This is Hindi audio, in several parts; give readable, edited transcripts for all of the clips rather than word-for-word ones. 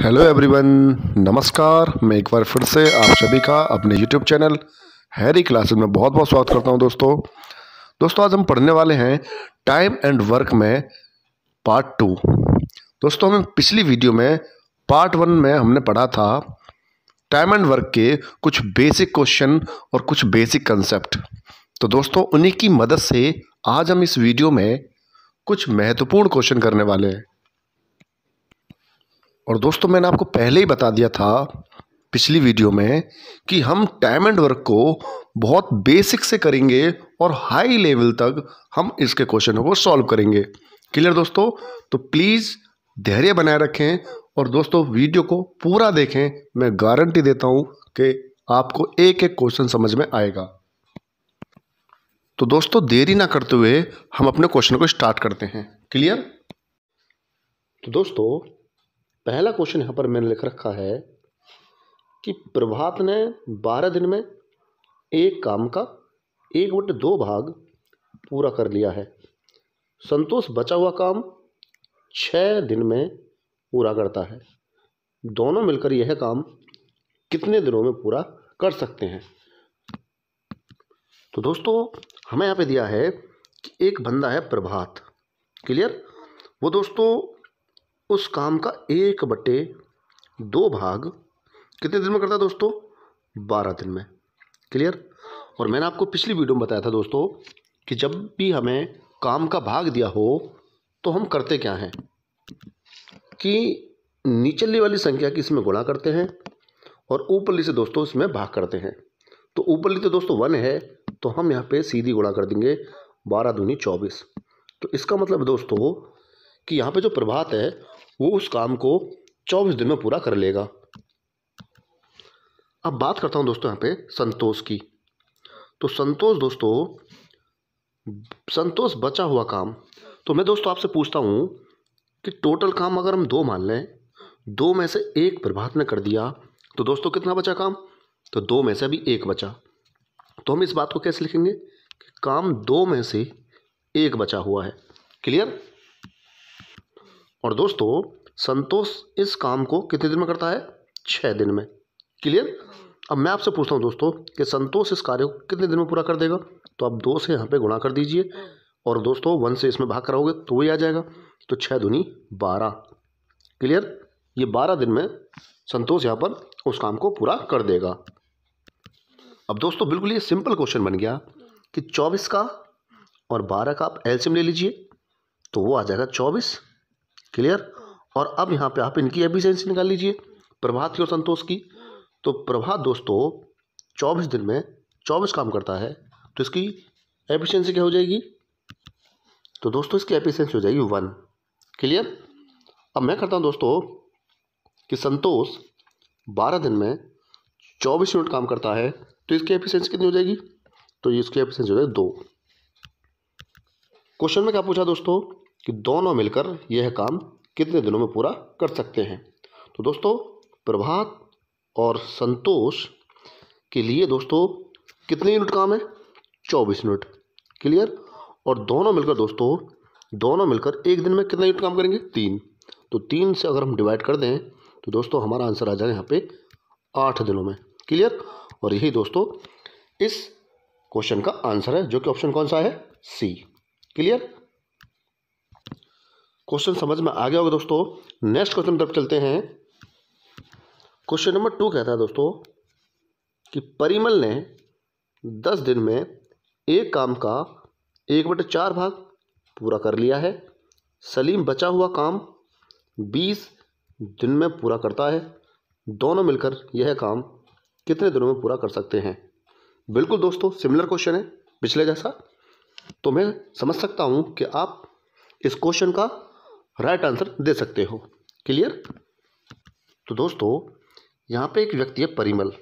हेलो एवरीवन, नमस्कार। मैं एक बार फिर से आप सभी का अपने यूट्यूब चैनल हैरी क्लासेस में बहुत बहुत स्वागत करता हूं। दोस्तों आज हम पढ़ने वाले हैं टाइम एंड वर्क में पार्ट 2। दोस्तों हमें पिछली वीडियो में पार्ट 1 में हमने पढ़ा था टाइम एंड वर्क के कुछ बेसिक क्वेश्चन और कुछ बेसिक कंसेप्ट। तो दोस्तों उन्हीं की मदद से आज हम इस वीडियो में कुछ महत्वपूर्ण क्वेश्चन करने वाले हैं। और दोस्तों मैंने आपको पहले ही बता दिया था पिछली वीडियो में कि हम टाइम एंड वर्क को बहुत बेसिक से करेंगे और हाई लेवल तक हम इसके क्वेश्चनों को सॉल्व करेंगे। क्लियर दोस्तों? तो प्लीज़ धैर्य बनाए रखें और दोस्तों वीडियो को पूरा देखें। मैं गारंटी देता हूं कि आपको एक एक क्वेश्चन समझ में आएगा। तो दोस्तों देरी ना करते हुए हम अपने क्वेश्चन को स्टार्ट करते हैं। क्लियर? तो दोस्तों पहला क्वेश्चन यहाँ पर मैंने लिख रखा है कि प्रभात ने 12 दिन में एक काम का 1/2 भाग पूरा कर लिया है। संतोष बचा हुआ काम 6 दिन में पूरा करता है। दोनों मिलकर यह काम कितने दिनों में पूरा कर सकते हैं? तो दोस्तों हमें यहाँ पे दिया है कि एक बंदा है प्रभात। क्लियर? वो दोस्तों उस काम का 1/2 भाग कितने दिन में करता है दोस्तों? 12 दिन में। क्लियर? और मैंने आपको पिछली वीडियो में बताया था दोस्तों कि जब भी हमें काम का भाग दिया हो तो हम करते क्या हैं कि निचली वाली संख्या की इसमें गुणा करते हैं और ऊपरली से दोस्तों इसमें भाग करते हैं। तो ऊपरली तो दोस्तों 1 है तो हम यहाँ पे सीधी गुणा कर देंगे 12 दूनी 24। तो इसका मतलब दोस्तों कि यहाँ पे जो प्रभात है वो उस काम को 24 दिन में पूरा कर लेगा। अब बात करता हूँ दोस्तों यहाँ पे संतोष की। तो संतोष बचा हुआ काम, तो मैं दोस्तों आपसे पूछता हूँ कि टोटल काम अगर हम 2 मान लें, 2 में से 1 प्रभात ने कर दिया तो दोस्तों कितना बचा काम? तो 2 में से अभी 1 बचा। तो हम इस बात को कैसे लिखेंगे कि काम 2 में से 1 बचा हुआ है। क्लियर? और दोस्तों संतोष इस काम को कितने दिन में करता है? 6 दिन में। क्लियर? अब मैं आपसे पूछता हूँ दोस्तों कि संतोष इस कार्य को कितने दिन में पूरा कर देगा? तो आप 2 से यहाँ पे गुणा कर दीजिए और दोस्तों 1 से इसमें भाग कराओगे तो वही आ जाएगा। तो 6 दूनी 12। क्लियर? ये 12 दिन में संतोष यहाँ पर उस काम को पूरा कर देगा। अब दोस्तों बिल्कुल ये सिंपल क्वेश्चन बन गया कि 24 का और 12 का आप एलसीएम ले लीजिए तो वो आ जाएगा 24। क्लियर? और अब यहाँ पे आप इनकी एफिशिएंसी निकाल लीजिए, प्रभात की और संतोष की। तो प्रभात दोस्तों 24 दिन में 24 काम करता है तो इसकी एफिशिएंसी क्या हो जाएगी? तो दोस्तों इसकी एफिशिएंसी हो जाएगी 1। क्लियर? अब मैं करता हूँ दोस्तों कि संतोष 12 दिन में 24 यूनिट काम करता है तो इसकी एफिशिएंसी कितनी हो जाएगी? तो इसकी एफिशिएंसी हो जाएगी 2। क्वेश्चन में क्या पूछा दोस्तों कि दोनों मिलकर यह काम कितने दिनों में पूरा कर सकते हैं? तो दोस्तों प्रभात और संतोष के लिए दोस्तों कितने यूनिट काम है? 24 यूनिट। क्लियर? और दोनों मिलकर एक दिन में कितना यूनिट काम करेंगे? 3। तो 3 से अगर हम डिवाइड कर दें तो दोस्तों हमारा आंसर आ जाएगा यहाँ पे 8 दिनों में। क्लियर? और यही दोस्तों इस क्वेश्चन का आंसर है, जो कि ऑप्शन कौन सा है? सी। क्लियर? क्वेश्चन समझ में आ गया होगा दोस्तों। नेक्स्ट क्वेश्चन तरफ चलते हैं। क्वेश्चन नंबर 2 कहता है दोस्तों कि परिमल ने 10 दिन में एक काम का 1/4 भाग पूरा कर लिया है। सलीम बचा हुआ काम 20 दिन में पूरा करता है। दोनों मिलकर यह काम कितने दिनों में पूरा कर सकते हैं? बिल्कुल दोस्तों सिमिलर क्वेश्चन है पिछले जैसा। तो मैं समझ सकता हूं कि आप इस क्वेश्चन का राइट आंसर दे सकते हो। क्लियर? तो दोस्तों यहाँ पे एक व्यक्ति है परिमल।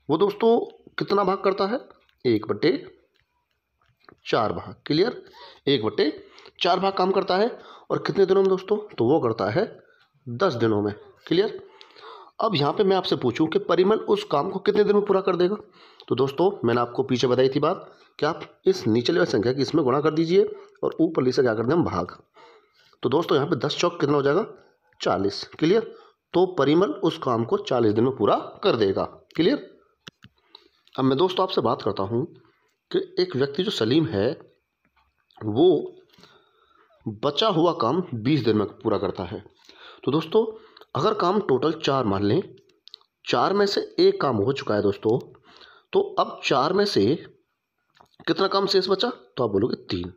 वो दोस्तों कितना भाग करता है? 1/4 भाग। क्लियर? 1/4 भाग काम करता है और कितने दिनों में दोस्तों? तो वो करता है 10 दिनों में। क्लियर? अब यहाँ पे मैं आपसे पूछूं कि परिमल उस काम को कितने दिन में पूरा कर देगा? तो दोस्तों मैंने आपको पीछे बताई थी बात कि आप इस नीचे वाली संख्या की इसमें गुणा कर दीजिए और ऊपरली से क्या कर दें हम भाग। तो दोस्तों यहाँ पे 10 चौक कितना हो जाएगा? 40। क्लियर? तो परिमल उस काम को 40 दिन में पूरा कर देगा। क्लियर। अब मैं दोस्तों आपसे बात करता हूँ कि एक व्यक्ति जो सलीम है वो बचा हुआ काम 20 दिन में पूरा करता है। तो दोस्तों अगर काम टोटल 4 मान लें, 4 में से एक काम हो चुका है दोस्तों, तो अब 4 में से कितना काम शेष बचा? तो आप बोलोगे 3,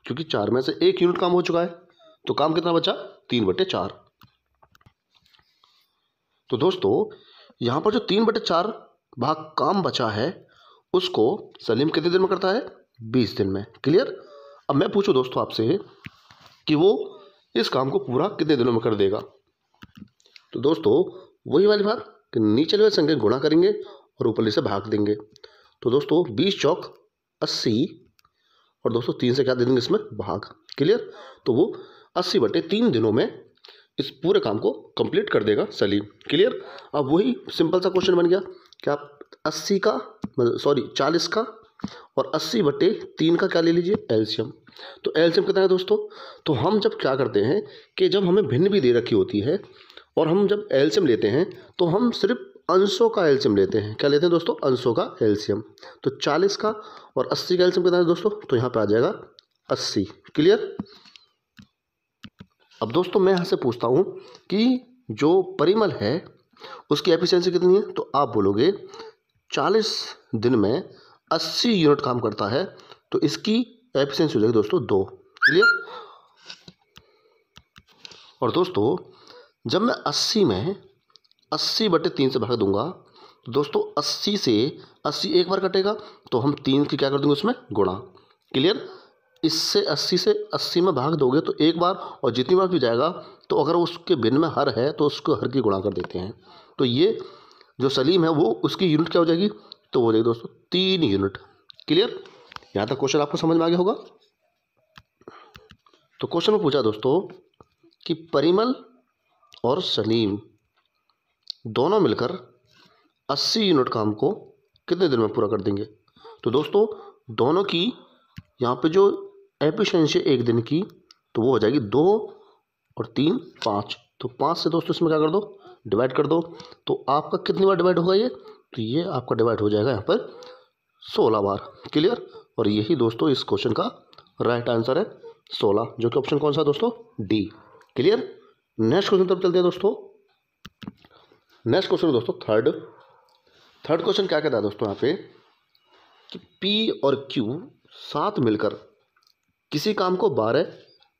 क्योंकि 4 में से 1 यूनिट काम हो चुका है, तो काम कितना बचा? 3/4। तो दोस्तों यहाँ पर जो 3/4 भाग काम बचा है उसको सलीम कितने दिन में करता है? 20 दिन में। क्लियर। अब मैं पूछूं दोस्तों आपसे कि वो इस काम को पूरा कितने दिनों में कर देगा? तो दोस्तों वही वाली बात कि नीचे वाली संख्या गुणा करेंगे और ऊपर से भाग देंगे। तो दोस्तों 20 चौक 80 और दोस्तों 3 से क्या दे देंगे इसमें? भाग। क्लियर। तो वो 80/3 दिनों में इस पूरे काम को कंप्लीट कर देगा सलीम। क्लियर। अब वही सिंपल सा क्वेश्चन बन गया कि आप 40 का और 80/3 का क्या ले लीजिए? एलसीएम। तो एलसीएम कितना है दोस्तों? तो हम जब क्या करते हैं कि जब हमें भिन्न भी दे रखी होती है और हम जब एलसीएम लेते हैं तो हम सिर्फ अंशों का एलसीएम लेते हैं। क्या लेते हैं दोस्तों? अंशों का एलसीएम। तो 40 का और 80 का एलसीएम कितना है दोस्तों? तो यहाँ पे आ जाएगा 80। क्लियर। अब दोस्तों मैं यहाँ से पूछता हूँ कि जो परिमल है उसकी एफिशिएंसी कितनी है? तो आप बोलोगे 40 दिन में 80 यूनिट काम करता है, तो इसकी एफिशिएंसी हो जाएगी दोस्तों 2। क्लियर। और दोस्तों जब मैं 80 में 80/3 से भाग दूंगा तो दोस्तों 80 से 80 एक बार कटेगा, तो हम 3 की क्या कर देंगे उसमें? गुणा। क्लियर। इससे 80 से 80 में भाग दोगे तो एक बार, और जितनी बार भी जाएगा तो अगर उसके भिन्न में हर है तो उसको हर की गुणा कर देते हैं। तो ये जो सलीम है वो उसकी यूनिट क्या हो जाएगी? तो हो जाएगी दोस्तों 3 यूनिट। क्लियर। यहाँ तक क्वेश्चन आपको समझ में आ गया होगा। तो क्वेश्चन में पूछा दोस्तों कि परिमल और सलीम दोनों मिलकर 80 यूनिट काम को कितने दिन में पूरा कर देंगे? तो दोस्तों दोनों की यहाँ पे जो एफिशिएंसी एक दिन की तो वो हो जाएगी 2 और 3 5। तो 5 से दोस्तों इसमें क्या कर दो? डिवाइड कर दो। तो आपका कितनी बार डिवाइड होगा ये? तो ये आपका डिवाइड हो जाएगा यहाँ पर 16 बार। क्लियर। और यही दोस्तों इस क्वेश्चन का राइट आंसर है 16, जो कि ऑप्शन कौन सा है दोस्तों? डी। क्लियर। नेक्स्ट क्वेश्चन तब चलते हैं दोस्तों। नेक्स्ट क्वेश्चन है दोस्तों थर्ड क्वेश्चन क्या कहता है दोस्तों यहाँ पे कि पी और क्यू साथ मिलकर किसी काम को 12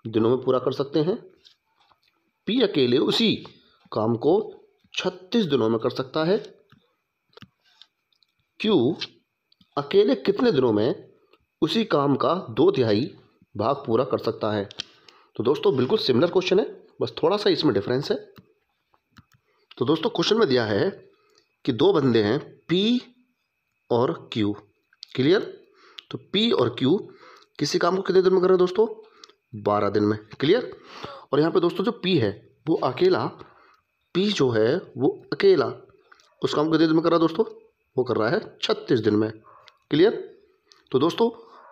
दिनों में पूरा कर सकते हैं। पी अकेले उसी काम को 36 दिनों में कर सकता है। क्यू अकेले कितने दिनों में उसी काम का 2/3 भाग पूरा कर सकता है? तो दोस्तों बिल्कुल सिमिलर क्वेश्चन है, बस थोड़ा सा इसमें डिफरेंस है। तो दोस्तों क्वेश्चन में दिया है कि 2 बंदे हैं पी और क्यू। क्लियर। तो पी और क्यू किसी काम को कितने दिन में कर रहे हैं दोस्तों? 12 दिन में। क्लियर। और यहाँ पे दोस्तों जो पी है वो अकेला, पी जो है वो अकेला उस काम को कितने दिन में कर रहा है दोस्तों? वो कर रहा है 36 दिन में। क्लियर। तो दोस्तों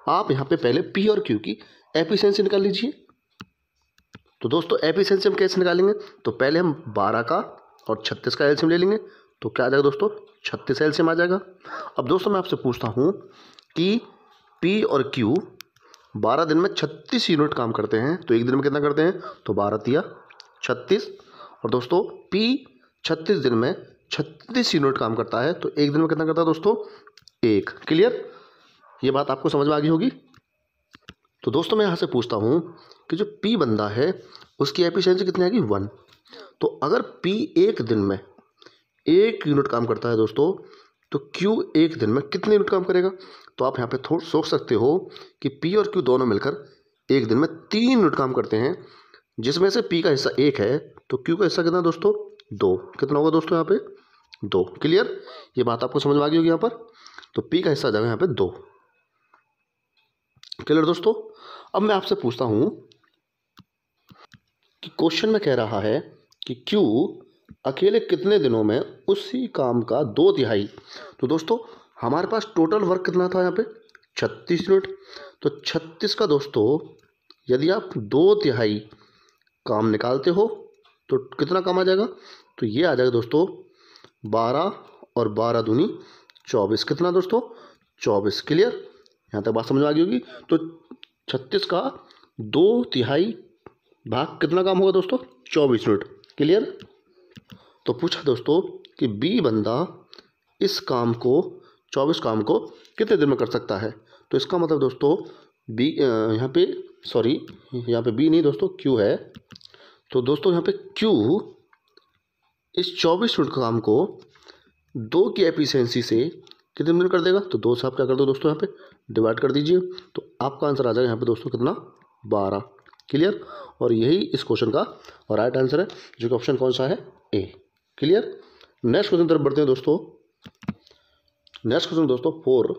आप यहाँ पे पहले पी और क्यू की एफिशिएंसी निकाल लीजिए। तो दोस्तों एफिशिएंसी हम कैसे निकालेंगे? तो पहले हम 12 का और 36 का एलसीएम ले लेंगे, तो क्या आ जाएगा दोस्तों? 36 एलसीएम आ जाएगा। अब दोस्तों मैं आपसे पूछता हूँ कि पी और क्यू 12 दिन में 36 यूनिट काम करते हैं, तो एक दिन में कितना करते हैं? तो 12 तिया 36। और दोस्तों पी 36 दिन में 36 यूनिट काम करता है, तो एक दिन में कितना करता है दोस्तों? 1। क्लियर। ये बात आपको समझ में आ गई होगी। तो दोस्तों मैं यहाँ से पूछता हूँ कि जो पी बंदा है उसकी एफिशिएंसी कितनी आएगी? 1। तो अगर पी एक दिन में 1 यूनिट काम करता है दोस्तों, तो क्यू एक दिन में कितने यूनिट काम करेगा? तो आप यहाँ पे थोड़ा सोच सकते हो कि पी और क्यू दोनों मिलकर एक दिन में 3 यूनिट काम करते हैं, जिसमें से पी का हिस्सा 1 है, तो क्यू का हिस्सा कितना दोस्तों? 2। कितना होगा दोस्तों यहाँ पे? 2। क्लियर। ये बात आपको समझ में आ गई होगी यहाँ पर। तो पी का हिस्सा आ जाएगा यहाँ पे 2। क्लियर दोस्तों। अब मैं आपसे पूछता हूँ कि क्वेश्चन में कह रहा है कि क्यू अकेले कितने दिनों में उसी काम का 2/3। तो दोस्तों हमारे पास टोटल वर्क कितना था यहाँ पे? 36 यूनिट। तो 36 का दोस्तों यदि आप 2/3 काम निकालते हो तो कितना काम आ जाएगा, तो ये आ जाएगा दोस्तों 12 और 12 दूनी 24। कितना दोस्तों 24। क्लियर, यहाँ तक बात समझ में आ गई होगी। तो 36 का 2/3 भाग कितना काम होगा दोस्तों 24 यूनिट। क्लियर। तो पूछा दोस्तों कि बी बंदा इस काम को 24 काम को कितने दिन में कर सकता है। तो इसका मतलब दोस्तों बी यहाँ पे बी नहीं दोस्तों क्यू है। तो दोस्तों यहाँ पे क्यू इस 24 यूनिट काम को 2 की एफिशिएंसी से कितने मिनट कर देगा। तो 2 से आप क्या कर दो दोस्तों यहाँ पे डिवाइड कर दीजिए, तो आपका आंसर आ जाएगा यहाँ पे दोस्तों कितना 12। क्लियर। और यही इस क्वेश्चन का राइट आंसर है, जो कि ऑप्शन कौन सा है ए। क्लियर। नेक्स्ट क्वेश्चन तरफ बढ़ते हैं दोस्तों। नेक्स्ट क्वेश्चन दोस्तों 4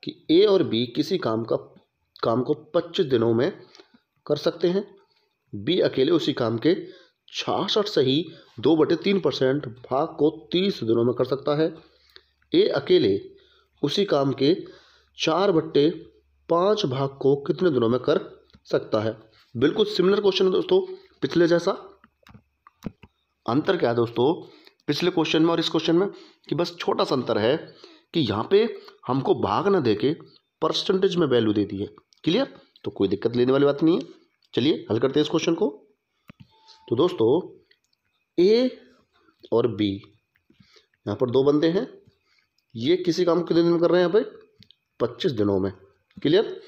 कि ए और बी किसी काम को 25 दिनों में कर सकते हैं। बी अकेले उसी काम के 66 सही 2/3% भाग को 30 दिनों में कर सकता है। ए अकेले उसी काम के 4/5 भाग को कितने दिनों में कर सकता है। बिल्कुल सिमिलर क्वेश्चन है दोस्तों पिछले जैसा। अंतर क्या है दोस्तों पिछले क्वेश्चन में और इस क्वेश्चन में, कि बस छोटा सा अंतर है कि यहाँ पे हमको भाग ना देके परसेंटेज में वैल्यू दे दी है। क्लियर। तो कोई दिक्कत लेने वाली बात नहीं है। चलिए हल करते हैं इस क्वेश्चन को। तो दोस्तों ए और बी यहाँ पर 2 बंदे हैं, ये किसी काम को कितने दिन में कर रहे हैं यहाँ पे 25 दिनों में। क्लियर।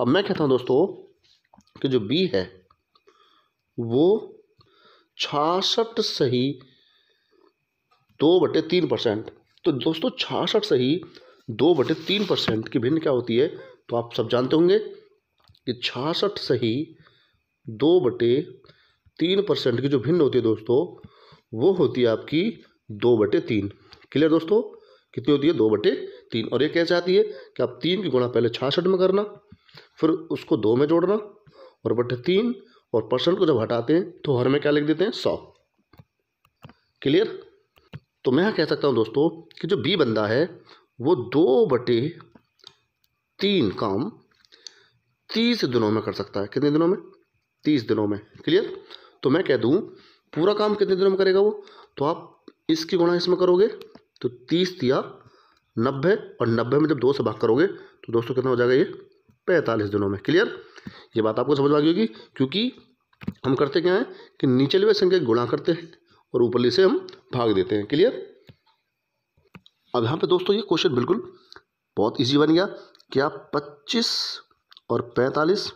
अब मैं कहता हूँ दोस्तों कि जो बी है वो 66 सही 2/3%। तो दोस्तों 66 सही 2/3% की भिन्न क्या होती है, तो आप सब जानते होंगे कि 66 सही 2/3% की जो भिन्न होती है दोस्तों वो होती है आपकी 2/3। क्लियर दोस्तों, कितनी होती है 2/3। और ये कैसे आती है कि आप 3 की गुणा पहले 66 में करना, फिर उसको 2 में जोड़ना और /3 और परसेंट को जब हटाते हैं तो हर में क्या लिख देते हैं 100। क्लियर। तो मैं कह सकता हूं दोस्तों कि जो बी बंदा है वो 2/3 काम 30 दिनों में कर सकता है। कितने दिनों में 30 दिनों में। क्लियर। तो मैं कह दूं पूरा काम कितने दिनों में करेगा वो, तो आप इसकी गुणा इसमें करोगे तो 30 दिया 90 और 90 में जब 2 से भाग करोगे तो दोस्तों कितना हो जाएगा ये 45 दिनों में। क्लियर। ये बात आपको समझ में आ गई होगी, क्योंकि हम करते क्या है कि नीचे वाली संख्या गुणा करते हैं और ऊपरली से हम भाग देते हैं। क्लियर। अब यहाँ पे दोस्तों ये क्वेश्चन बिल्कुल बहुत इजी बन गया कि आप 25 और 45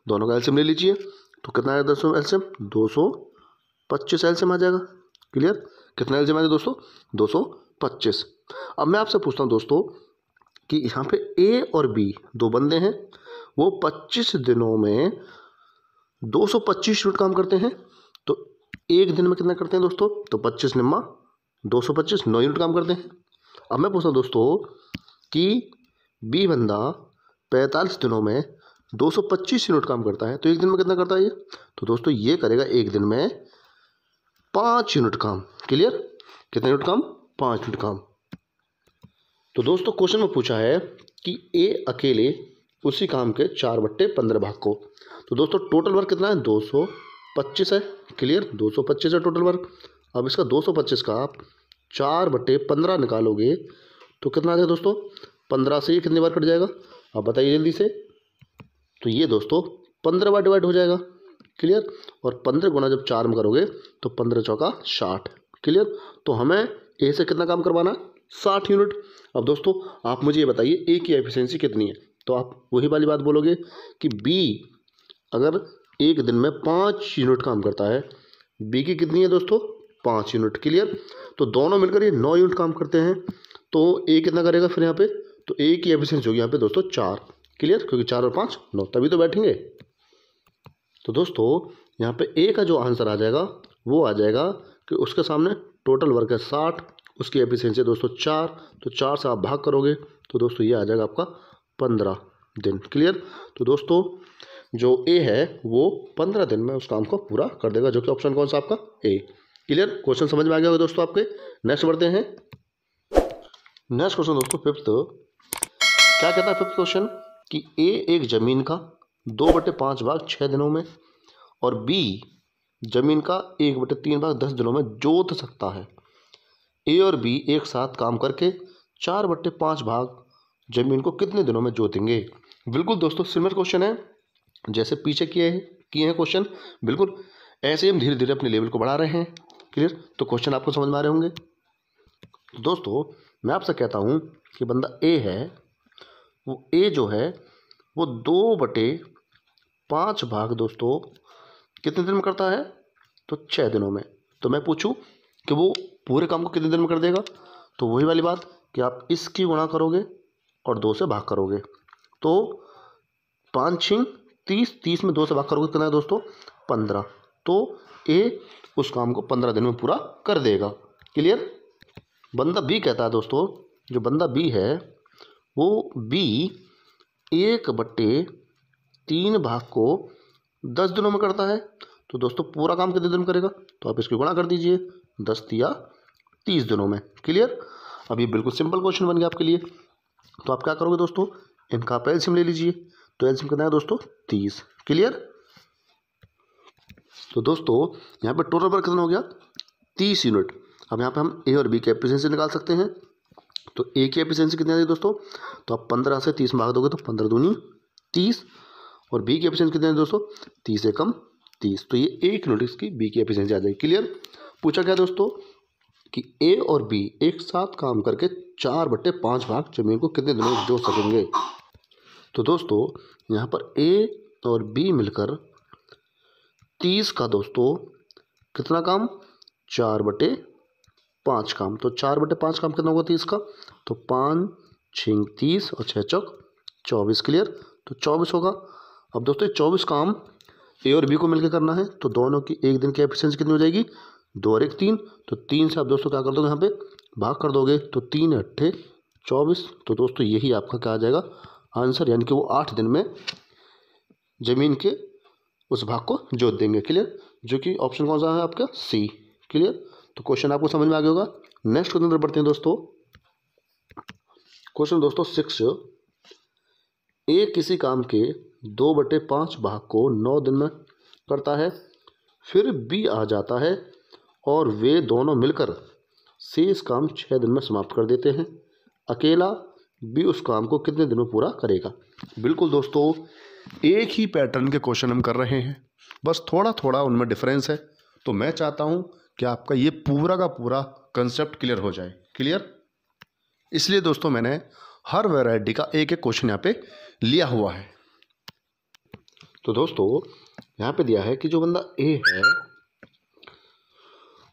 दोनों का एलसीएम ले लीजिए। तो कितना आएगा दोस्तों एलसीएम 225 एलसीएम आ जाएगा। क्लियर। कितना एलसीएम आएगा दोस्तों 225। अब मैं आपसे पूछता हूँ दोस्तों कि यहाँ पे ए और बी 2 बंदे हैं, वो 25 दिनों में 225 यूनिट काम करते हैं। तो एक दिन में कितना करते हैं दोस्तों, तो 25 निम्मा 225 9 यूनिट काम करते हैं। अब मैं पूछता हूँ दोस्तों कि बी बंदा 45 दिनों में 225 यूनिट काम करता है, तो एक दिन में कितना करता है ये, तो दोस्तों ये करेगा एक दिन में 5 यूनिट काम। क्लियर। कितना यूनिट काम 5 यूनिट काम। तो दोस्तों क्वेश्चन में पूछा है कि ए अकेले उसी काम के 4/15 भाग को, तो दोस्तों टोटल वर्क कितना है 225 है। क्लियर। 225 है टोटल वर्क। अब इसका 225 का आप 4/15 निकालोगे तो कितना आ जाएगा दोस्तों 15 से ये कितनी बार कट जाएगा, आप बताइए जल्दी से। तो ये दोस्तों 15 बार डिवाइड हो जाएगा। क्लियर। और 15 गुना जब 4 में करोगे तो 15 चौका 60। क्लियर। तो हमें ए से कितना काम करवाना है 60 यूनिट। अब दोस्तों आप मुझे ये बताइए ए की एफिशिएंसी कितनी है, तो आप वही वाली बात बोलोगे कि बी अगर एक दिन में 5 यूनिट काम करता है, बी की कितनी है दोस्तों 5 यूनिट। क्लियर। तो दोनों मिलकर ये 9 यूनिट काम करते हैं, तो ए कितना करेगा फिर यहाँ पे, तो ए की एफिशिएंसी होगी यहाँ पे दोस्तों 4। क्लियर। क्योंकि 4 और 5 9 तभी तो बैठेंगे। तो दोस्तों यहाँ पे ए का जो आंसर आ जाएगा वो आ जाएगा कि उसके सामने टोटल वर्क है 60, उसकी एफिशिएंसी है दोस्तों 4, तो 4 से आप भाग करोगे तो दोस्तों ये आ जाएगा आपका 15 दिन। क्लियर। तो दोस्तों जो ए है वो 15 दिन में उस काम को पूरा कर देगा, जो कि ऑप्शन कौन सा आपका ए। क्लियर। क्वेश्चन समझ में आ गया होगा दोस्तों आपके। नेक्स्ट बढ़ते हैं। नेक्स्ट क्वेश्चन दोस्तों 5th क्या कहता है 5th क्वेश्चन कि ए एक जमीन का 2/5 भाग 6 दिनों में और बी जमीन का 1/3 भाग 10 दिनों में जोत सकता है। ए और बी एक साथ काम करके 4/5 भाग जमीन को कितने दिनों में जोतेंगे। बिल्कुल दोस्तों सिमिलर क्वेश्चन है जैसे पीछे किए हैं क्वेश्चन। बिल्कुल ऐसे ही हम धीरे धीरे अपने लेवल को बढ़ा रहे हैं। क्लियर। तो क्वेश्चन आपको समझ में आ रहे होंगे। दोस्तों मैं आपसे कहता हूँ कि बंदा ए है, वो ए जो है वो 2/5 भाग दोस्तों कितने दिन में करता है, तो 6 दिनों में। तो मैं पूछूं कि वो पूरे काम को कितने दिन में कर देगा, तो वही वाली बात कि आप इसकी गुणा करोगे और 2 से भाग करोगे। तो 5 6 30, 30 में 2 से भाग करोगे कितना है दोस्तों, 15। तो ए उस काम को 15 दिन में पूरा कर देगा। क्लियर। बंदा बी कहता है दोस्तों, जो बंदा बी है वो बी 1/3 भाग को 10 दिनों में करता है। तो दोस्तों पूरा काम कितने दिन में करेगा, तो आप इसकी गुणा कर दीजिए 10 या 30 दिनों में। क्लियर। अब ये बिल्कुल सिंपल क्वेश्चन बन गया आपके लिए। तो आप क्या करोगे दोस्तों, इनका आप एलसीएम ले लीजिए। तो एलसीएम कितना है दोस्तों, 30। क्लियर। तो दोस्तों यहाँ पे टोटल वर्क कितना हो गया, 30 यूनिट। अब यहाँ पे हम ए और बी की एफिशिएंसी निकाल सकते हैं। तो ए की एफिशिएंसी कितनी आती है दोस्तों, तो आप 15 से 30 भाग दोगे तो 15 दूनी 30। और बी की एफिशिएंसी कितनी है दोस्तों, 30 से कम 30। तो ये 1 यूनिट इसकी बी की एफिशिएंसी आ जाएगी। क्लियर। पूछा गया दोस्तों कि ए और बी एक साथ काम करके 4/5 भाग जमीन को कितने दिनों में जोत सकेंगे। तो दोस्तों यहाँ पर ए और बी मिलकर 30 का दोस्तों कितना काम, 4/5 काम। तो 4/5 काम कितना होगा 30 का, तो 5 6 30 और 6 चौक 24। क्लियर। तो 24 होगा। अब दोस्तों 24 काम ए और बी को मिलकर करना है, तो दोनों की एक दिन की एफिशिएंसी कितनी हो जाएगी, 2 और 1 3। तो 3 से आप दोस्तों क्या कर दोगे, यहाँ पे भाग कर दोगे तो 3 8 24। तो दोस्तों यही आपका क्या आ जाएगा आंसर, यानी कि वो 8 दिन में जमीन के उस भाग को जोत देंगे। क्लियर। जो कि ऑप्शन कौन सा है आपका, सी। क्लियर। तो क्वेश्चन आपको समझ में आ गया होगा। नेक्स्ट क्वेश्चन तरफ बढ़ते हैं दोस्तों। क्वेश्चन दोस्तों 6, ए किसी काम के 2/5 भाग को 9 दिन में करता है, फिर बी आ जाता है और वे दोनों मिलकर शेष काम 6 दिन में समाप्त कर देते हैं। अकेला बी उस काम को कितने दिन में पूरा करेगा। बिल्कुल दोस्तों एक ही पैटर्न के क्वेश्चन हम कर रहे हैं, बस थोड़ा थोड़ा उनमें डिफरेंस है। तो मैं चाहता हूं कि आपका ये पूरा का पूरा कंसेप्ट क्लियर हो जाए। क्लियर। इसलिए दोस्तों मैंने हर वैरायटी का एक एक क्वेश्चन यहाँ पे लिया हुआ है। तो दोस्तों यहाँ पे दिया है कि जो बंदा ए है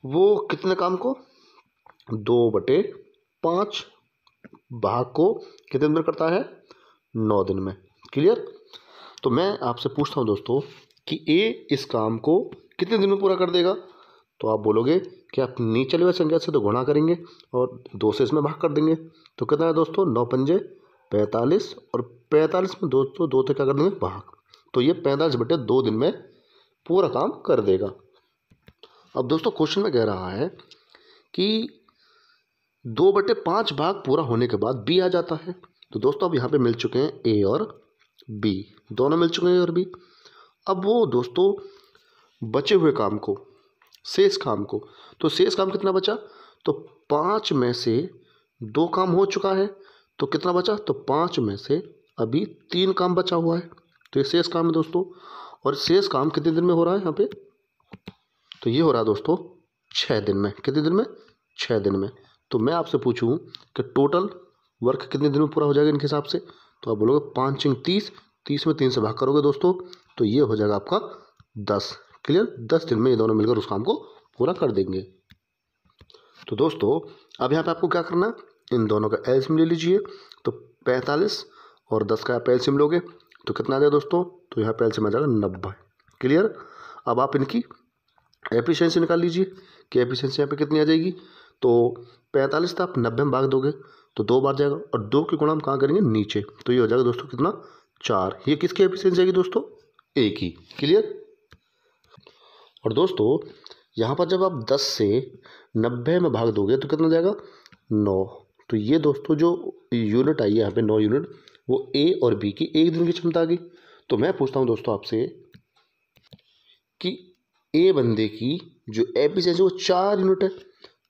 वो कितने काम को 2/5 भाग को कितने दिन में करता है, 9 दिन में। क्लियर। तो मैं आपसे पूछता हूँ दोस्तों कि ए इस काम को कितने दिन में पूरा कर देगा। तो आप बोलोगे कि आप नीचे वाली संख्या से तो गुणा करेंगे और 2 से इसमें भाग कर देंगे। तो कितना है दोस्तों, 9 पंजे 45 और 45 में दोस्तों 2 से क्या कर देंगे भाग। तो ये 45/2 दिन में पूरा काम कर देगा। अब दोस्तों क्वेश्चन में कह रहा है कि 2/5 भाग पूरा होने के बाद बी आ जाता है। तो दोस्तों अब यहाँ पे मिल चुके हैं ए और बी, दोनों मिल चुके हैं ए और बी। अब वो दोस्तों बचे हुए काम को, शेष काम को, तो शेष काम कितना बचा, तो 5 में से 2 काम हो चुका है। तो कितना बचा, तो 5 में से अभी 3 काम बचा हुआ है। तो ये शेष काम है दोस्तों। और शेष काम कितने दिन में हो रहा है यहाँ पे, तो ये हो रहा है दोस्तों 6 दिन में। कितने दिन में, 6 दिन में। तो मैं आपसे पूछूं कि टोटल वर्क कितने दिन में पूरा हो जाएगा इनके हिसाब से, तो आप बोलोगे 5 6 30, 30 में 3 से भाग करोगे दोस्तों तो ये हो जाएगा आपका 10। क्लियर। 10 दिन में ये दोनों मिलकर उस काम को पूरा कर देंगे। तो दोस्तों अब यहाँ पे आपको क्या करना है, इन दोनों का एलसीएम ले लीजिए। तो 45 और 10 का आप एलसीएम लोगे तो कितना आ जाएगा दोस्तों, तो यहाँ पे एलसीएम आ जाएगा 90। क्लियर। अब आप इनकी एफिशिएंसी निकाल लीजिए कि एफिशिएंसी यहाँ पे कितनी आ जाएगी। तो 45 था आप 90 में भाग दोगे तो 2 बार जाएगा और 2 की गुणा हम कहाँ करेंगे, नीचे। तो ये हो जाएगा दोस्तों कितना, 4। ये किसकी एफिशिएंसी आएगी दोस्तों, ए की। क्लियर। और दोस्तों यहाँ पर जब आप 10 से 90 में भाग दोगे तो कितना जाएगा, 9। तो ये दोस्तों जो यूनिट आई है यहाँ पे 9 यूनिट, वो ए और बी की एक दिन की क्षमता आ गई। तो मैं पूछता हूँ दोस्तों आपसे कि ए बंदे की जो एफिशिएंसी वो 4 यूनिट है,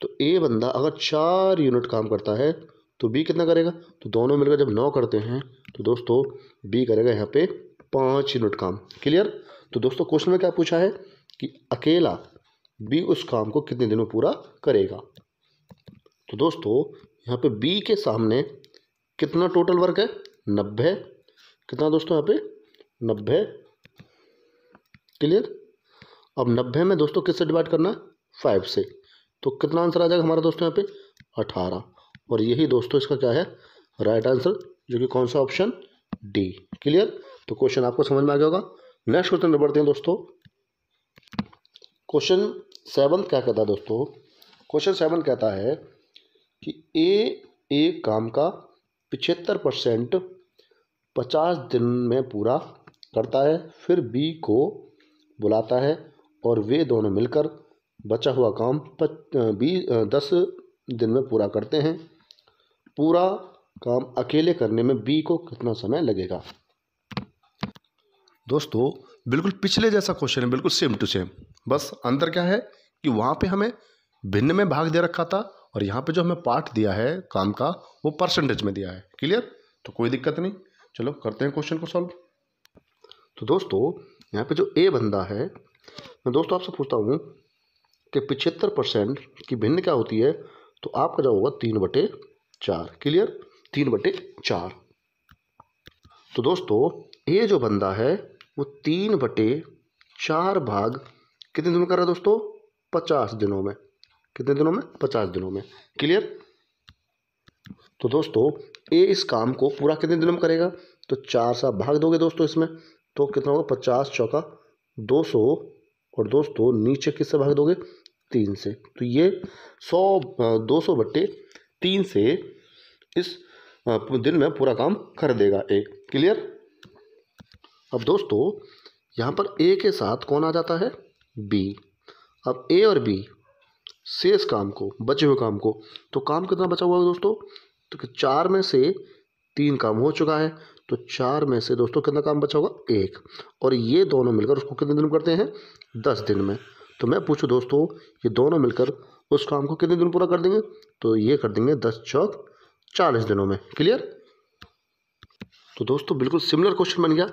तो ए बंदा अगर 4 यूनिट काम करता है तो बी कितना करेगा, तो दोनों मिलकर जब 9 करते हैं तो दोस्तों बी करेगा यहाँ पे 5 यूनिट काम। क्लियर। तो दोस्तों क्वेश्चन में क्या पूछा है कि अकेला बी उस काम को कितने दिनों में पूरा करेगा। तो दोस्तों यहाँ पे बी के सामने कितना टोटल वर्क है, 90। कितना दोस्तों यहाँ पे 90। क्लियर। अब 90 में दोस्तों किससे डिवाइड करना है, 5 से, तो कितना आंसर आ जाएगा हमारा दोस्तों यहाँ पे 18। और यही दोस्तों इसका क्या है राइट आंसर, जो कि कौन सा ऑप्शन डी। क्लियर। तो क्वेश्चन आपको समझ में आ गया होगा। नेक्स्ट क्वेश्चन में बढ़ते हैं दोस्तों। क्वेश्चन 7 क्या कहता है दोस्तों, क्वेश्चन 7 कहता है कि ए एक काम का 75% 50 दिन में पूरा करता है, फिर बी को बुलाता है और वे दोनों मिलकर बचा हुआ काम 10 दिन में पूरा करते हैं। पूरा काम अकेले करने में बी को कितना समय लगेगा। दोस्तों बिल्कुल पिछले जैसा क्वेश्चन है, बिल्कुल सेम टू सेम, बस अंतर क्या है कि वहाँ पे हमें भिन्न में भाग दे रखा था और यहाँ पे जो हमें पार्ट दिया है काम का वो परसेंटेज में दिया है। क्लियर। तो कोई दिक्कत नहीं, चलो करते हैं क्वेश्चन को सॉल्व। तो दोस्तों यहाँ पे जो ए बंदा है, मैं दोस्तों आपसे पूछता हूँ कि 75% की भिन्न क्या होती है, तो आपका जो होगा 3/4। क्लियर। 3/4। तो दोस्तों ये जो बंदा है वो 3/4 भाग कितने दिनों में कर रहा है दोस्तों, 50 दिनों में। कितने दिनों में, 50 दिनों में। क्लियर। तो दोस्तों ए इस काम को पूरा कितने दिनों में करेगा, तो 4 से आप भाग दोगे दोस्तों इसमें, तो कितना होगा 50 चौका 200, और दोस्तों नीचे किससे भाग दोगे, 3 से। तो ये 200/3 से इस दिन में पूरा काम कर देगा ए। क्लियर। अब दोस्तों यहाँ पर ए के साथ कौन आ जाता है, बी। अब ए और बी शेष काम को, बचे हुए काम को, तो काम कितना बचा हुआ है दोस्तों, तो 4 में से 3 काम हो चुका है, तो 4 में से दोस्तों कितना काम बचा होगा, 1। और ये दोनों मिलकर उसको कितने दिन में करते हैं, 10 दिन में। तो मैं पूछूं दोस्तों ये दोनों मिलकर उस काम को कितने दिन पूरा कर देंगे, तो ये कर देंगे 10 चौक 40 दिनों में। क्लियर। तो दोस्तों बिल्कुल सिमिलर क्वेश्चन बन गया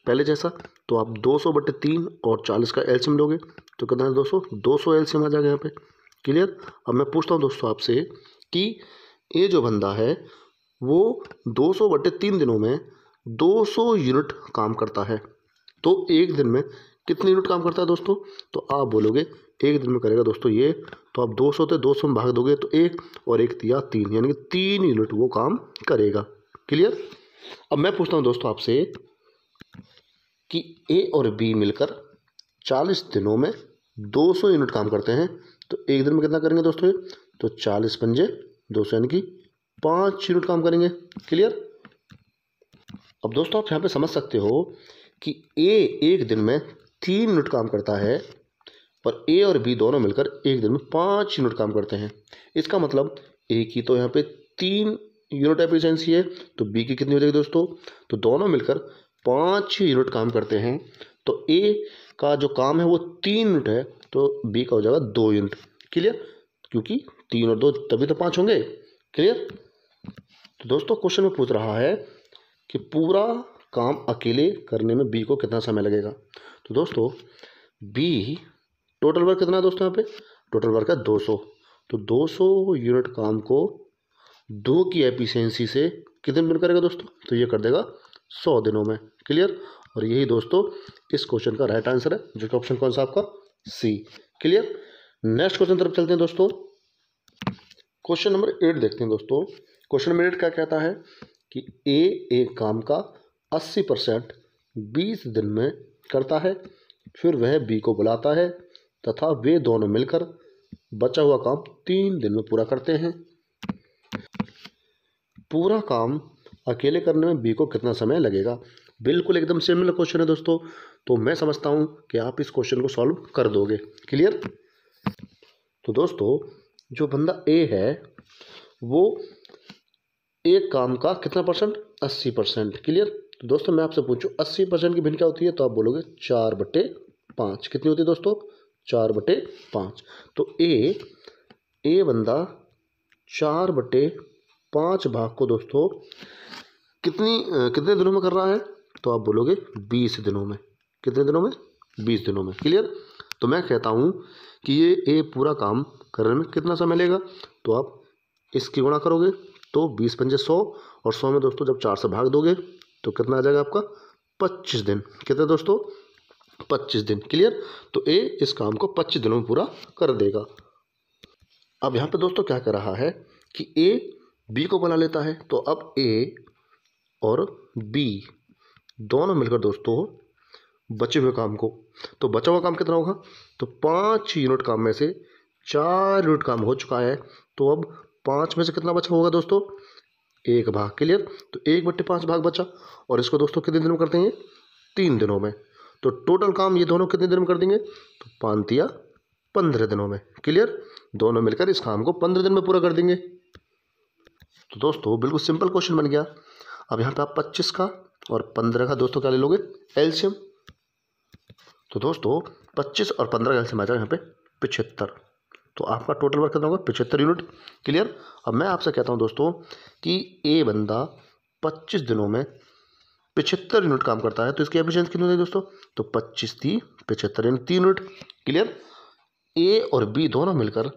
पहले जैसा। तो आप 200/3 और 40 का एलसीएम लोगे तो कितना है दोस्तों, 200 एलसीएम आ जाएगा यहाँ पे। क्लियर। अब मैं पूछता हूँ दोस्तों आपसे कि ये जो बंदा है वो 200/3 दिनों में 200 यूनिट काम करता है, तो एक दिन में कितने यूनिट काम करता है दोस्तों, तो आप बोलोगे एक दिन में करेगा दोस्तों ये, तो आप 200 थे 200 में भाग दोगे तो 1 और 1 दिया 3, यानी कि 3 यूनिट वो काम करेगा। क्लियर। अब मैं पूछता हूँ दोस्तों आपसे कि ए और बी मिलकर 40 दिनों में 200 यूनिट काम करते हैं, तो एक दिन में कितना करेंगे दोस्तों ये, तो 40 पंजे 200 यानी कि 5 यूनिट काम करेंगे। क्लियर। अब दोस्तों आप यहाँ पे समझ सकते हो कि ए एक दिन में 3 यूनिट काम करता है और ए और बी दोनों मिलकर एक दिन में 5 यूनिट काम करते हैं। इसका मतलब ए की तो यहाँ पे 3 यूनिट एफिशिएंसी है, तो बी की कितनी हो जाएगी दोस्तों, तो दोनों मिलकर 5 यूनिट काम करते हैं। तो ए का जो काम है वो 3 यूनिट है, तो बी का हो जाएगा 2 यूनिट। क्लियर। क्योंकि 3 और 2 तभी तो 5 होंगे। क्लियर। तो दोस्तों क्वेश्चन में पूछ रहा है कि पूरा काम अकेले करने में बी को कितना समय लगेगा। तो दोस्तों बी टोटल वर्क कितना है दोस्तों, यहाँ पे टोटल वर्क है 200, तो 200 यूनिट काम को 2 की एफिशिएंसी से कितने दिन करेगा दोस्तों, तो ये कर देगा 100 दिनों में। क्लियर। और यही दोस्तों इस क्वेश्चन का राइट आंसर है, जो कि ऑप्शन कौन सा आपका, सी। क्लियर। नेक्स्ट क्वेश्चन तरफ चलते हैं दोस्तों। क्वेश्चन नंबर 8 देखते हैं दोस्तों। क्वेश्चन नंबर 8 क्या कहता है कि ए एक काम का 80% 20 दिन में करता है, फिर वह बी को बुलाता है तथा वे दोनों मिलकर बचा हुआ काम 3 दिन में पूरा करते हैं। पूरा काम अकेले करने में बी को कितना समय लगेगा। बिल्कुल एकदम सिमिलर क्वेश्चन है दोस्तों, तो मैं समझता हूं कि आप इस क्वेश्चन को सॉल्व कर दोगे। क्लियर। तो दोस्तों जो बंदा ए है वो एक काम का कितना परसेंट, 80%। क्लियर। तो दोस्तों मैं आपसे पूछूं 80% की भिन्न क्या होती है, तो आप बोलोगे 4/5। कितनी होती है दोस्तों, 4/5। तो ए बंदा 4/5 भाग को दोस्तों कितने दिनों में कर रहा है? तो आप बोलोगे 20 दिनों में। कितने दिनों में? 20 दिनों में। क्लियर? तो मैं कहता हूँ कि ये ए पूरा काम करने में कितना समय लेगा? तो आप इसकी गुणा करोगे तो 20×5 = 100, और 100 में दोस्तों जब 4 से भाग दोगे तो कितना आ जाएगा आपका? 25 दिन। कितने दोस्तों? 25 दिन। क्लियर? तो ए इस काम को 25 दिनों में पूरा कर देगा। अब यहाँ पे दोस्तों क्या कर रहा है कि ए बी को बना लेता है। तो अब ए और बी दोनों मिलकर दोस्तों बचे हुए काम को, तो बचा हुआ काम कितना होगा? तो 5 यूनिट काम में से 4 यूनिट काम हो चुका है। तो अब 5 में से कितना बचा होगा दोस्तों? 1 भाग। क्लियर? तो 1/5 भाग बचा, और इसको दोस्तों कितने दिन में करते हैं? 3 दिनों में। तो टोटल काम ये दोनों कितने दिन में कर देंगे? तो 5 या 15 दिनों में। क्लियर? दोनों मिलकर इस काम को 15 दिन में पूरा कर देंगे। तो दोस्तों बिल्कुल सिंपल क्वेश्चन बन गया। अब यहाँ पे आप 25 का और 15 का दोस्तों क्या ले लोगे? एलसीएम। तो दोस्तों 25 और 15 का एलसीएम आ जाएगा यहाँ पे 75। तो आपका टोटल वर्क कितना होगा? 75 यूनिट। क्लियर? अब मैं आपसे कहता हूँ दोस्तों कि ए बंदा 25 दिनों में 75 यूनिट काम करता है, तो इसकी एफिशिएंसी कितनी होती है दोस्तों? तो 25 × 75 यानी 3 यूनिट। क्लियर? ए और बी दोनों मिलकर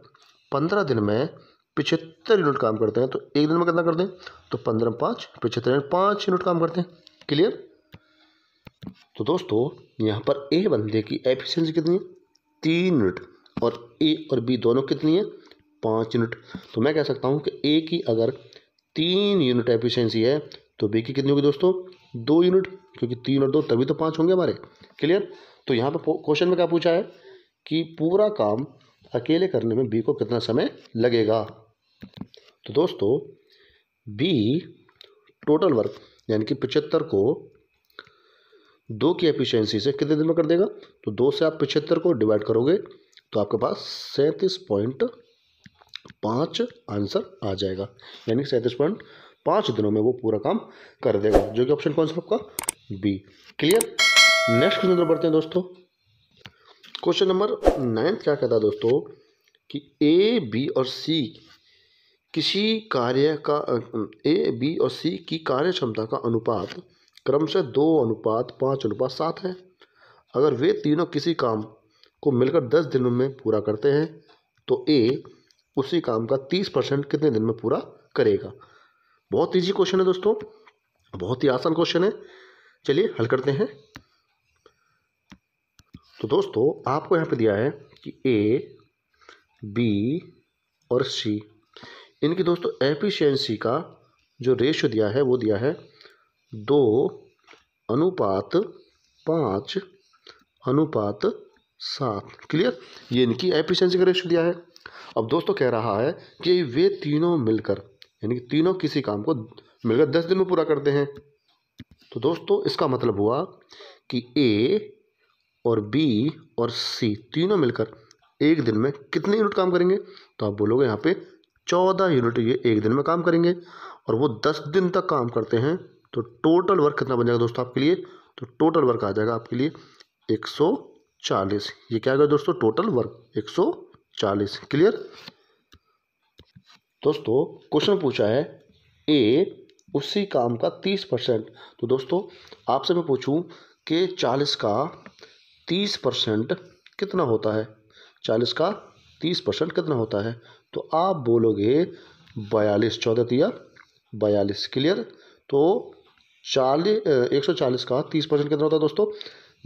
15 दिन में 75 यूनिट काम करते हैं, तो एक दिन में कितना करते हैं? तो 15 × 5 = 75 यानी 5 यूनिट काम करते हैं। क्लियर? तो दोस्तों यहाँ पर ए बंदे की एफिशिएंसी कितनी है? 3 यूनिट, और ए और बी दोनों कितनी है? 5 यूनिट। तो मैं कह सकता हूँ कि ए की अगर 3 यूनिट एफिशिएंसी है तो बी की कितनी होगी दोस्तों? 2 यूनिट, क्योंकि 3 और 2 तभी तो 5 होंगे हमारे। क्लियर? तो यहाँ पर क्वेश्चन में क्या पूछा है कि पूरा काम अकेले करने में बी को कितना समय लगेगा? तो दोस्तों बी टोटल वर्क यानी कि 75 को 2 की एफिशिएंसी से कितने दिन में कर देगा? तो 2 से आप 75 को डिवाइड करोगे तो आपके पास 37.5 आंसर आ जाएगा, यानी 37.5 दिनों में वो पूरा काम कर देगा, जो कि ऑप्शन कौन सा आपका? बी। क्लियर? नेक्स्ट क्वेश्चन पर बढ़ते हैं दोस्तों। क्वेश्चन नंबर 9 क्या कहता है दोस्तों कि ए बी और सी की कार्य क्षमता का अनुपात क्रमशः 2:5:7 है। अगर वे तीनों किसी काम को मिलकर 10 दिनों में पूरा करते हैं तो ए उसी काम का 30% कितने दिन में पूरा करेगा? बहुत ईजी क्वेश्चन है दोस्तों, बहुत ही आसान क्वेश्चन है। चलिए हल करते हैं। तो दोस्तों आपको यहाँ पे दिया है कि ए बी और सी, इनकी दोस्तों एफिशिएंसी का जो रेशियो दिया है वो दिया है 2:5:7। क्लियर? ये इनकी एफिशिएंसी का रेशियो दिया है। अब दोस्तों कह रहा है कि वे तीनों मिलकर, यानी कि तीनों किसी काम को मिलकर 10 दिन में पूरा करते हैं। तो दोस्तों इसका मतलब हुआ कि ए और बी और सी तीनों मिलकर एक दिन में कितने यूनिट काम करेंगे? तो आप बोलोगे यहाँ पे 14 यूनिट ये एक दिन में काम करेंगे, और वो 10 दिन तक काम करते हैं। तो टोटल वर्क कितना बन जाएगा दोस्तों आपके लिए? तो टोटल वर्क आ जाएगा आपके लिए 140। ये क्या आएगा दोस्तों? Total work 140। क्लियर? दोस्तों क्वेश्चन पूछा है ए उसी काम का 30%। तो दोस्तों आपसे मैं पूछूं कि 40 का 30% कितना होता है? 40 का 30% कितना होता है? तो आप बोलोगे 42। 14 × 42। क्लियर? तो 140 का 30% कितना होता है दोस्तों?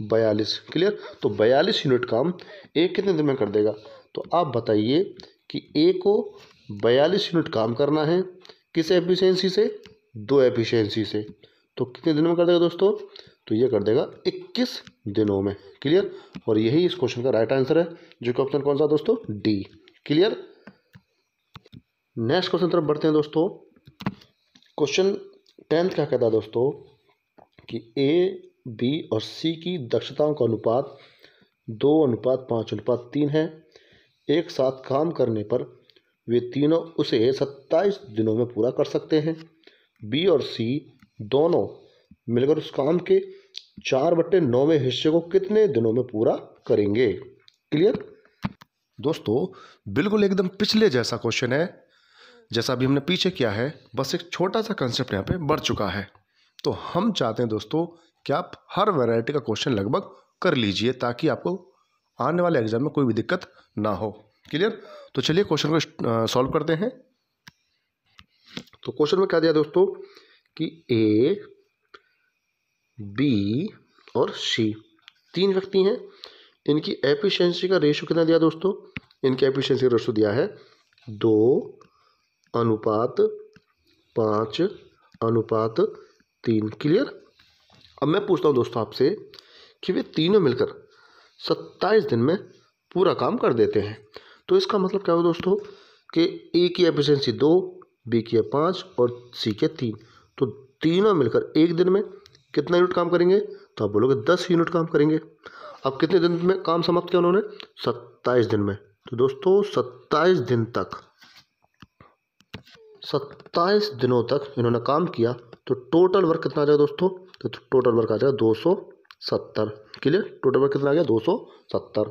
42। क्लियर? तो 42 यूनिट काम एक कितने दिन में कर देगा? तो आप बताइए कि ए को 42 यूनिट काम करना है किस एफिशिएंसी से? 2 एफिशिएंसी से। तो कितने दिनों में कर देगा दोस्तों? तो ये कर देगा 21 दिनों में। क्लियर? और यही इस क्वेश्चन का राइट आंसर है, जो कि ऑप्शन कौन सा दोस्तों? डी। क्लियर? नेक्स्ट क्वेश्चन तरफ बढ़ते हैं दोस्तों। क्वेश्चन 10 क्या कहता है दोस्तों कि ए बी और सी की दक्षताओं का अनुपात 2:5:3 है। एक साथ काम करने पर वे तीनों उसे 27 दिनों में पूरा कर सकते हैं। बी और सी दोनों मिलकर उस काम के 4/9 हिस्से को कितने दिनों में पूरा करेंगे? क्लियर? दोस्तों बिल्कुल एकदम पिछले जैसा क्वेश्चन है, जैसा अभी हमने पीछे किया है, बस एक छोटा सा कंसेप्ट यहाँ पे बढ़ चुका है। तो हम चाहते हैं दोस्तों कि आप हर वैरायटी का क्वेश्चन लगभग कर लीजिए ताकि आपको आने वाले एग्जाम में कोई भी दिक्कत ना हो। क्लियर? तो चलिए क्वेश्चन को सॉल्व करते हैं। तो क्वेश्चन में क्या दिया दोस्तों कि ए, बी और सी 3 व्यक्ति हैं। इनकी एफिशिएंसी का रेशियो कितना दिया दोस्तों? इनकी एफिशिएंसी का रेशियो दिया है 2:5:3। क्लियर? अब मैं पूछता हूँ दोस्तों आपसे कि वे तीनों मिलकर 27 दिन में पूरा काम कर देते हैं। तो इसका मतलब क्या हुआ दोस्तों कि ए की एफिशिएंसी 2, बी की है 5 और सी के 3। तो तीनों मिलकर एक दिन में कितना यूनिट काम करेंगे? तो आप बोलोगे 10 यूनिट काम करेंगे। अब कितने दिन में काम समाप्त किया उन्होंने? 27 दिन में। तो दोस्तों 27 दिन तक, 27 दिनों तक इन्होंने काम किया। तो टोटल वर्क कितना आ जाएगा दोस्तों? तो टोटल वर्क आ जाएगा 270। क्लियर? टोटल वर्क कितना आ गया? 270।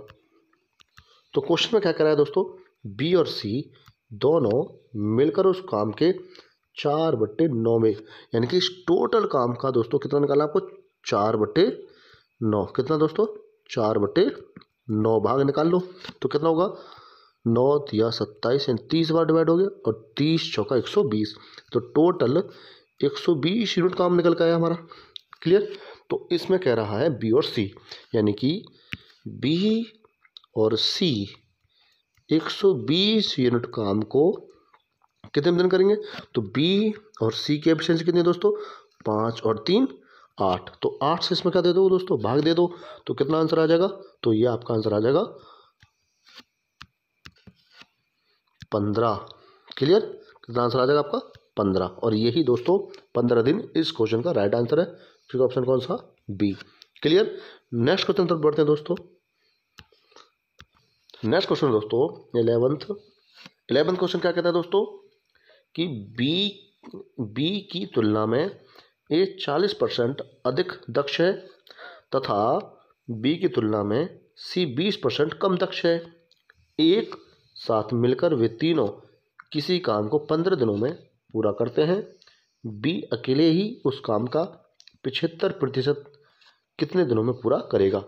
तो क्वेश्चन में क्या कह रहा है दोस्तों? बी और सी दोनों मिलकर उस काम के 4/9 में, यानी कि इस टोटल काम का दोस्तों कितना निकालना आपको? 4/9। कितना दोस्तों? 4/9 भाग निकाल लो तो कितना होगा? 9 या 27 यानी 30 बार डिवाइड हो गया और 30 चौका 120। तो टोटल 120 यूनिट काम निकल के आया हमारा। क्लियर? तो इसमें कह रहा है बी और सी, यानी कि बी और सी 120 यूनिट काम को कितने दिन करेंगे? तो बी और सी की एफिशिएंसी कितनी है दोस्तों? 5 और 3 8। तो 8 से इसमें क्या दे दो दोस्तों? भाग दे दो। तो कितना आंसर आ जाएगा? तो ये आपका आंसर आ जाएगा 15। क्लियर? कितना आंसर आ जाएगा आपका? 15। और यही दोस्तों 15 दिन इस क्वेश्चन का राइट आंसर है। ठीक, ऑप्शन कौन सा? बी। क्लियर? नेक्स्ट क्वेश्चन तरफ बढ़ते हैं दोस्तों। नेक्स्ट क्वेश्चन दोस्तों 11th क्वेश्चन क्या कहता है दोस्तों कि बी की तुलना में ए 40% अधिक दक्ष है तथा बी की तुलना में सी 20% कम दक्ष है। एक साथ मिलकर वे तीनों किसी काम को 15 दिनों में पूरा करते हैं। बी अकेले ही उस काम का 75% कितने दिनों में पूरा करेगा?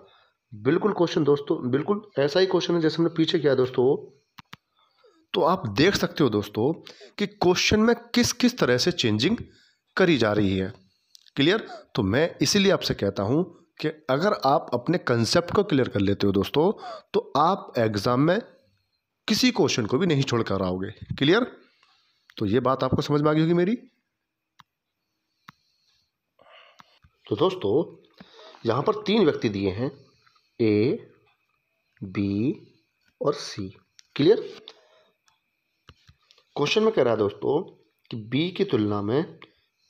बिल्कुल क्वेश्चन दोस्तों बिल्कुल ऐसा ही क्वेश्चन है जैसे हमने पीछे किया दोस्तों। तो आप देख सकते हो दोस्तों कि क्वेश्चन में किस किस तरह से चेंजिंग करी जा रही है। क्लियर? तो मैं इसीलिए आपसे कहता हूं कि अगर आप अपने कंसेप्ट को क्लियर कर लेते हो दोस्तों तो आप एग्जाम में किसी क्वेश्चन को भी नहीं छोड़ कर आओगे। क्लियर? तो ये बात आपको समझ में आ गई होगी मेरी। तो दोस्तों यहां पर 3 व्यक्ति दिए हैं, ए, बी और सी। क्लियर? क्वेश्चन में कह रहा है दोस्तों कि बी की तुलना में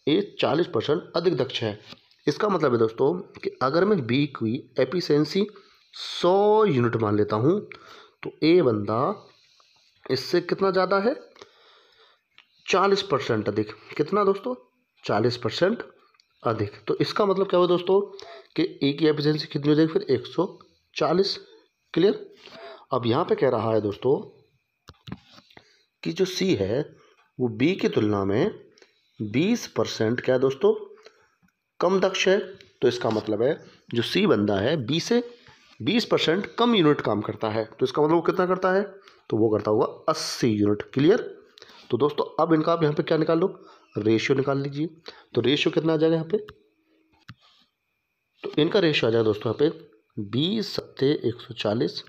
ए 40% अधिक दक्ष है। इसका मतलब है दोस्तों कि अगर मैं बी की एफिशिएंसी 100 यूनिट मान लेता हूं तो ए बंदा इससे कितना ज़्यादा है? 40% अधिक। कितना दोस्तों? 40% अधिक। तो इसका मतलब क्या हुआ दोस्तों कि ए की एफिशिएंसी कितनी हो जाएगी फिर? 140। क्लियर? अब यहाँ पे कह रहा है दोस्तों कि जो सी है वो बी की तुलना में 20% क्या है दोस्तों? कम दक्ष है। तो इसका मतलब है जो सी बंदा है बी से 20% कम यूनिट काम करता है। तो इसका मतलब वो कितना करता है? तो वो करता होगा 80 यूनिट। क्लियर? तो दोस्तों अब इनका आप यहाँ पे क्या निकाल लो? रेशियो निकाल लीजिए। तो रेशियो कितना आ जाएगा यहाँ पे? तो इनका रेशियो आ जाएगा दोस्तों यहाँ पे 20 सत्ते 140,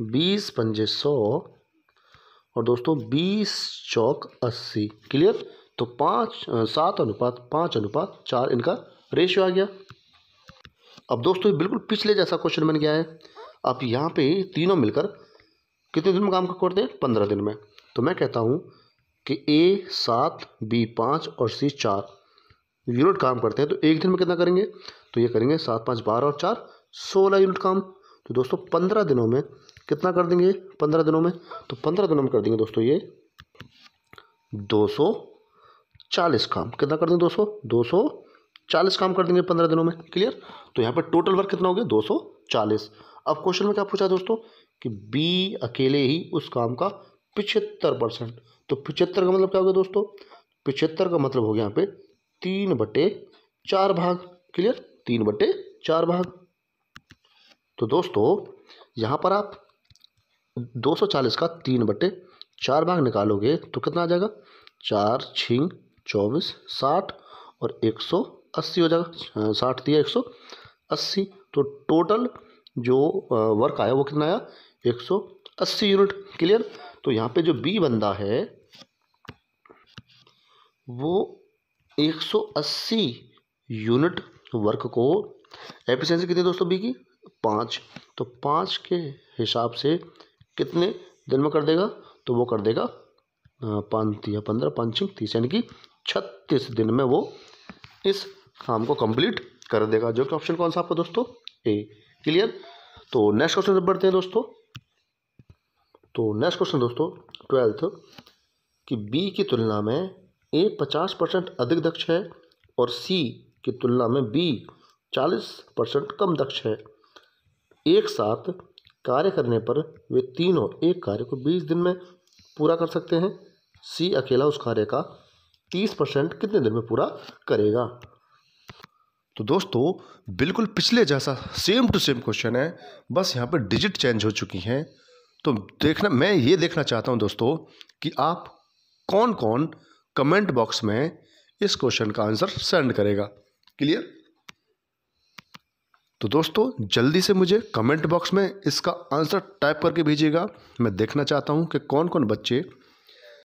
20 पंजे 100 और दोस्तों 20 चौक 80। क्लियर? तो 7:5 इनका रेशियो आ गया। अब दोस्तों ये बिल्कुल पिछले जैसा क्वेश्चन बन गया है। अब यहाँ पे तीनों मिलकर कितने दिन में काम करते हैं? 15 दिन में। तो मैं कहता हूँ कि ए 7, बी 5 और सी 4 यूनिट काम करते हैं। तो एक दिन में कितना करेंगे? तो ये करेंगे 7 5 12 और 4 16 यूनिट काम। तो दोस्तों 15 दिनों में कितना कर देंगे? 15 दिनों में तो 15 दिनों में कर देंगे दोस्तों ये 240 काम। कितना कर देंगे? 240 काम कर देंगे 15 दिनों में। क्लियर? तो यहाँ पर टोटल वर्क कितना हो गया? 240। अब क्वेश्चन में क्या पूछा दोस्तों कि बी अकेले ही उस काम का 75%। तो 75 का मतलब क्या हो गया दोस्तों? 75 का मतलब हो गया यहाँ पे 3/4 भाग। क्लियर? 3/4 भाग। तो दोस्तों यहाँ पर आप 240 का 3/4 भाग निकालोगे तो कितना आ जाएगा? 4 6 24 60 और 180 हो जाएगा। 60 दिया 180। तो टोटल जो वर्क आया वो कितना आया? 180 यूनिट। क्लियर? तो यहाँ पे जो बी बंदा है वो 180 यूनिट वर्क को, एफिशिएंसी कितनी दोस्तों बी की? 5। तो 5 के हिसाब से कितने दिन में कर देगा? तो वो कर देगा 5 या 15 5 30 यानी कि 36 दिन में वो इस काम को कंप्लीट कर देगा, जो कि ऑप्शन कौन सा आपका दोस्तों? ए। क्लियर? तो नेक्स्ट क्वेश्चन बढ़ते हैं दोस्तों। तो नेक्स्ट क्वेश्चन दोस्तों 12th कि बी की तुलना में ए 50% अधिक दक्ष है और सी की तुलना में बी 40% कम दक्ष है। एक साथ कार्य करने पर वे तीनों एक कार्य को 20 दिन में पूरा कर सकते हैं। सी अकेला उस कार्य का 30% कितने दिन में पूरा करेगा? तो दोस्तों बिल्कुल पिछले जैसा सेम टू सेम क्वेश्चन है, बस यहाँ पर डिजिट चेंज हो चुकी हैं। तो मैं ये देखना चाहता हूँ दोस्तों कि आप कौन कौन कमेंट बॉक्स में इस क्वेश्चन का आंसर सेंड करेगा। क्लियर? तो दोस्तों जल्दी से मुझे कमेंट बॉक्स में इसका आंसर टाइप करके भेजिएगा। मैं देखना चाहता हूँ कि कौन कौन बच्चे